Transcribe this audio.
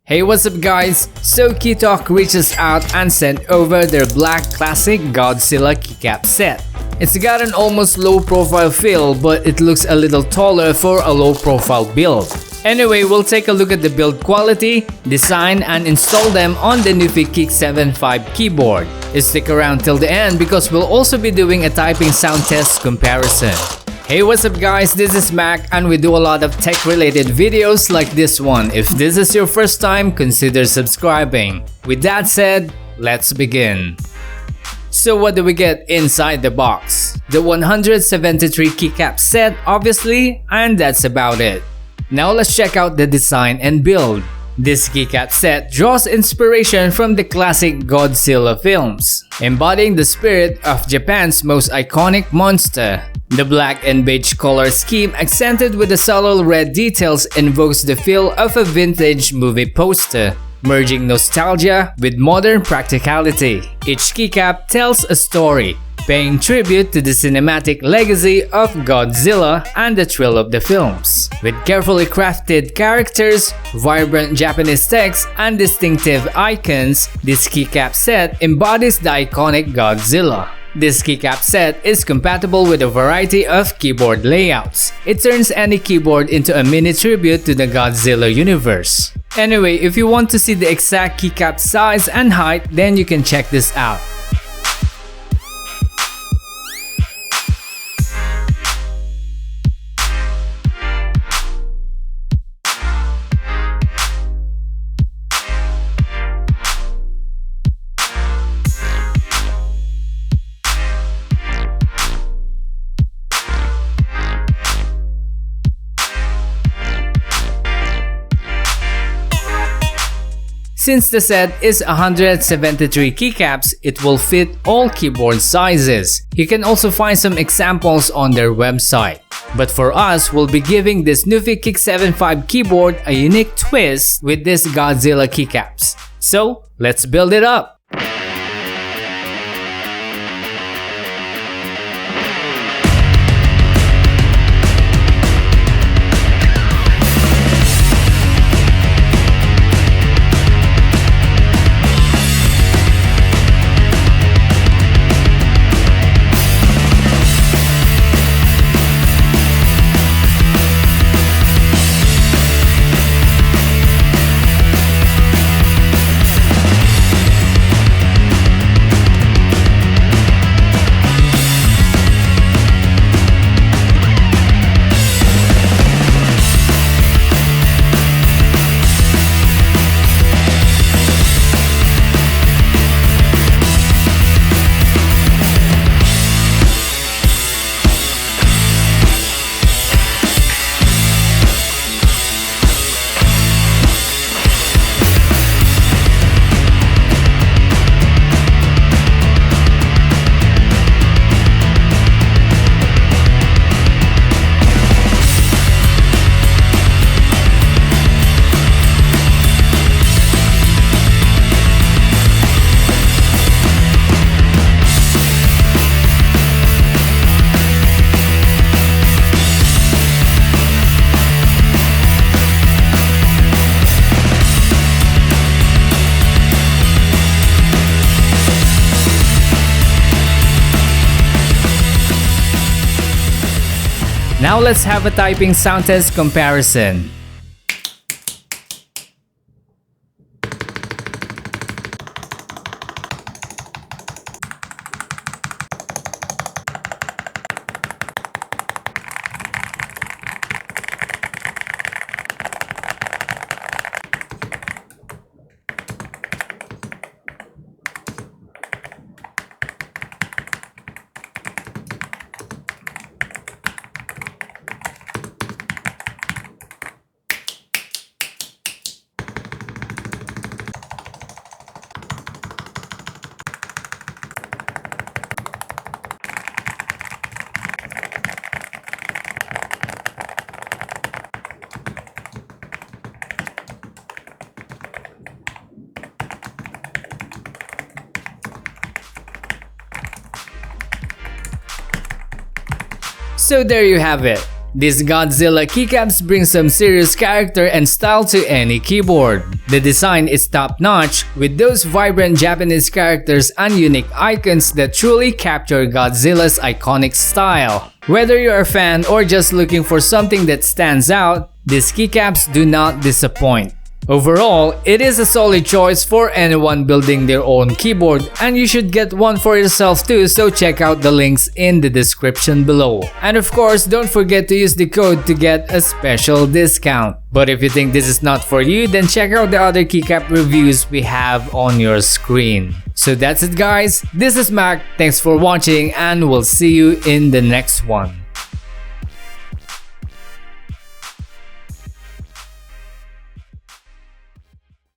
Hey, what's up guys? So Keytok reaches out and sent over their black classic Godzilla keycap set. It's got an almost low profile feel, but it looks a little taller for a low profile build. Anyway, we'll take a look at the build quality, design, and install them on the NuphyKick75 keyboard. Stick around till the end because we'll also be doing a typing sound test comparison. Hey, what's up guys, this is Mac and we do a lot of tech related videos like this one. If this is your first time, consider subscribing. With that said, let's begin. So what do we get inside the box? The 173 keycap set obviously, and that's about it. Now let's check out the design and build. This keycap set draws inspiration from the classic Godzilla films, embodying the spirit of Japan's most iconic monster. The black and beige color scheme accented with the subtle red details invokes the feel of a vintage movie poster, merging nostalgia with modern practicality. Each keycap tells a story, paying tribute to the cinematic legacy of Godzilla and the thrill of the films. With carefully crafted characters, vibrant Japanese text, and distinctive icons, this keycap set embodies the iconic Godzilla. This keycap set is compatible with a variety of keyboard layouts. It turns any keyboard into a mini tribute to the Godzilla universe. Anyway, if you want to see the exact keycap size and height, then you can check this out. Since the set is 173 keycaps, it will fit all keyboard sizes. You can also find some examples on their website. But for us, we'll be giving this NuphyKick75 keyboard a unique twist with this Godzilla keycaps. So, let's build it up! Now let's have a typing sound test comparison. So there you have it. This Godzilla keycaps bring some serious character and style to any keyboard. The design is top-notch with those vibrant Japanese characters and unique icons that truly capture Godzilla's iconic style. Whether you're a fan or just looking for something that stands out, these keycaps do not disappoint. Overall, it is a solid choice for anyone building their own keyboard, and you should get one for yourself too, so check out the links in the description below. And of course, don't forget to use the code to get a special discount. But if you think this is not for you, then check out the other keycap reviews we have on your screen. So that's it guys, this is Mac, thanks for watching and we'll see you in the next one.